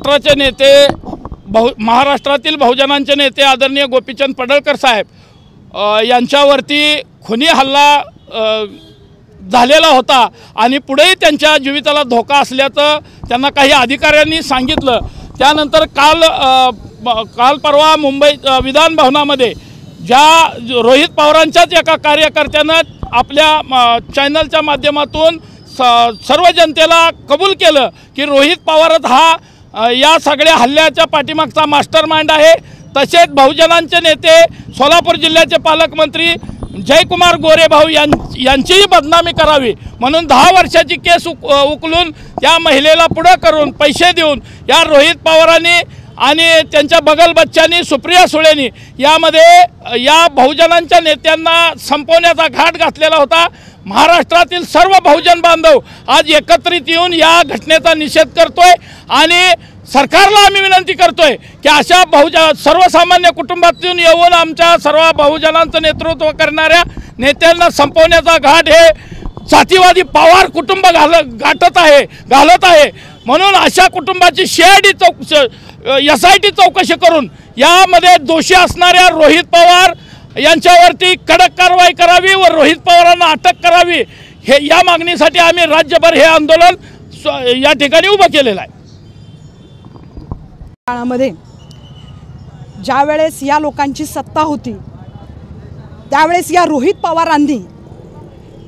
महाराष्ट्राचे नेते महाराष्ट्रातील बहुजनांचे नेते आदरणीय गोपीचंद पडळकर साहेब यांच्यावरती खुनी हल्ला झालेला होता आणि पुढेही त्यांच्या जीविताला धोका असल्याचं त्यांना काही अधिकाऱ्यांनी सांगितलं। त्यानंतर काल परवा मुंबई विधान भवनामध्ये ज्या रोहित पवारांच्याच एका कार्यकर्त्यानं आपल्या चॅनलच्या माध्यमातून सर्व जनतेला कबूल केलं की रोहित पवारच हा या सगळ्या हल्ल्याच्या पाठीमागचा मास्टरमाइंड आहे। तसेच बहुजनांचे नेते सोलापूर जिल्ह्याचे पालकमंत्री जयकुमार गोरेभाऊ यांचीही बदनामी करावी म्हणून 10 वर्षाची केस उकलून त्या महिलेला पुढे करून पैसे देऊन या रोहित पवारांनी आणि त्यांच्या बगल बच्चांनी सुप्रिया सुळेंनी यामध्ये या बहुजनांच्या नेत्यांना संपवण्याचा घाट घातलेला होता। महाराष्ट्रातील सर्व बहुजन बांधव आज एकत्रित येऊन या घटनेचा निषेध करतोय आणि सरकारला आम्ही विनंती करतोय की अशा सर्वसामान्य कुटुंबातून येऊन आमच्या सर्व बहुजनांचं नेतृत्व करणाऱ्या नेत्यांना संपवण्याचा घाट हे जातीवादी पवार कुटुंब घालत आहे म्हणून अशा कुटुंबाची SIT चौकशी करून यामध्ये दोषी असणाऱ्या रोहित पवार यांच्यावरती कडक कारवाई करावी व रोहित पवारांना अटक करावी हे या मागणीसाठी आम्ही राज्यभर हे आंदोलन या ठिकाणी उभं केलेलं आहे। काळामध्ये ज्या वेळेस या लोकांची सत्ता होती त्यावेळेस या रोहित पवारांनी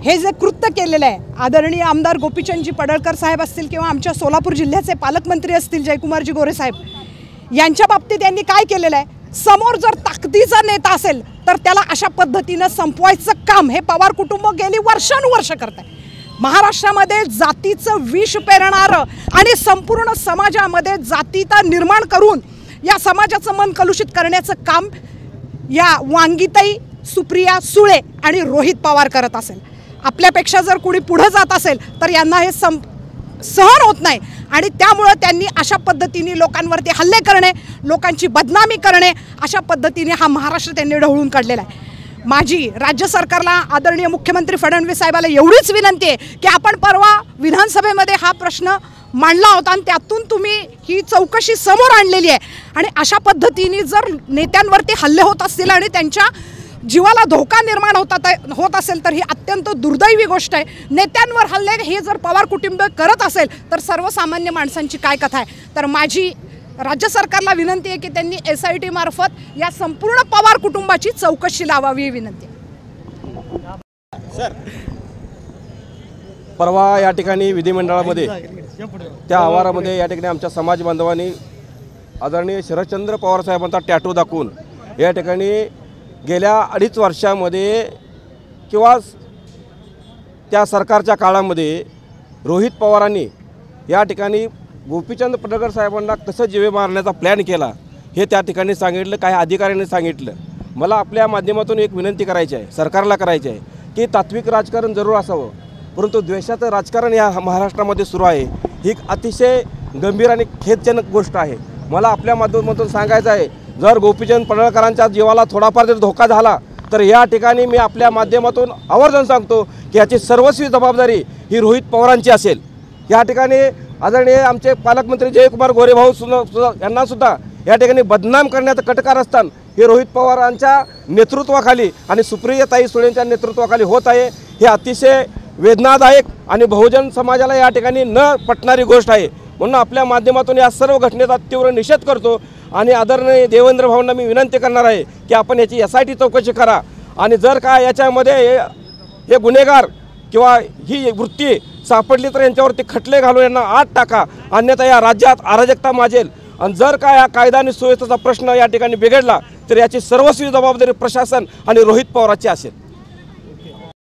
हे जे कृत्य केलेलं आहे, आदरणीय आमदार गोपीचंदजी पडळकर साहेब असतील किंवा आमच्या सोलापूर जिल्ह्याचे पालकमंत्री असतील जयकुमारजी गोरे साहेब यांच्या बाबतीत यांनी काय केलेलं आहे, समोर जर ताकदीचा नेता असेल तर त्याला अशा पद्धतीनं संपवायचं काम हे पवार कुटुंब गेली वर्षानुवर्ष करत आहे। महाराष्ट्रामध्ये जातीचं विष पेरणारं आणि संपूर्ण समाजामध्ये जातीता निर्माण करून या समाजाचं मन कलुषित करण्याचं काम या वांगीताई, सुप्रिया सुळे आणि रोहित पवार करत असेल। आपल्यापेक्षा जर कोणी पुढे जात असेल तर यांना हे सहन होत नाही आणि त्यामुळे त्यांनी अशा पद्धतीने लोकांवरती हल्ले करणे, लोकांची बदनामी करणे, अशा पद्धतीने हा महाराष्ट्र त्यांनी ढवळून काढलेला आहे। माझी राज्य सरकारला आदरणीय मुख्यमंत्री फडणवीस साहेबाला एवढीच विनंती आहे की आपण परवा विधानसभेमध्ये हा प्रश्न मांडला होता आणि त्यातून तुम्ही ही चौकशी समोर आणलेली आहे आणि अशा पद्धतीने जर नेत्यांवरती हल्ले होत असतील आणि त्यांच्या जीवाला धोका निर्माण होत असेल तर ही अत्यंत दुर्दैवी गोष्ट आहे। नेत्यांवर हल्ले हे जर पवार कुटुंब करत असेल तर सर्वसामान्य माणसांची काय कथा आहे। तर माझी राज्य सरकारला विनंती आहे की त्यांनी SIT मार्फत या संपूर्ण पवार कुटुंबाची चौकशी लावावी ही विनंती सर, परवा या ठिकाणी विधिमंडळामध्ये त्या आवारामध्ये या ठिकाणी आमच्या समाज बांधवांनी आदरणीय शरदचंद्र पवार साहेबांचा टॅटू दाखवून या ठिकाणी गेल्या 2.5 वर्षामध्ये किंवा त्या सरकारच्या काळामध्ये रोहित पवारांनी या ठिकाणी गोपीचंद पडळकर साहेबांना कसं जीवे मारण्याचा प्लॅन केला हे त्या ठिकाणी सांगितलं, काही अधिकाऱ्यांनी सांगितलं। मला आपल्या माध्यमातून एक विनंती करायची आहे, सरकारला करायची आहे की तात्विक राजकारण जरूर असावं परंतु द्वेषाचं राजकारण या महाराष्ट्रामध्ये सुरू आहे ही एक अतिशय गंभीर आणि खेदजनक गोष्ट आहे। मला आपल्या माध्यमातून सांगायचं आहे, जर गोपीचंद पडळकरांच्या जीवाला थोडाफार जर धोका झाला तर या ठिकाणी मी आपल्या माध्यमातून आवर्जून सांगतो की याची सर्वस्वी जबाबदारी ही रोहित पवारांची असेल। या ठिकाणी आदरणीय आमचे पालकमंत्री जयकुमार गोरेभाऊ यांना सुद्धा या ठिकाणी बदनाम करण्याचं कटकारस्थान हे रोहित पवारांच्या नेतृत्वाखाली आणि सुप्रियाताई सुळेंच्या नेतृत्वाखाली होत आहे। हे अतिशय वेदनादायक आणि बहुजन समाजाला या ठिकाणी न पटणारी गोष्ट आहे। म्हणून आपल्या माध्यमातून या सर्व घटनेचा तीव्र निषेध करतो आणि आदरणीय देवेंद्र भाऊंना मी विनंती करणार आहे की आपण याची SIT चौकशी करा आणि जर का याच्यामध्ये हे गुन्हेगार किंवा ही वृत्ती सापडली तर यांच्यावरती खटले घालून यांना आत टाका, अन्यथा या राज्यात अराजकता माजेल आणि जर का या कायदा आणि सुव्यवस्थेचा प्रश्न या ठिकाणी बिघडला तर याची सर्वस्वी जबाबदारी प्रशासन आणि रोहित पवारांची असेल।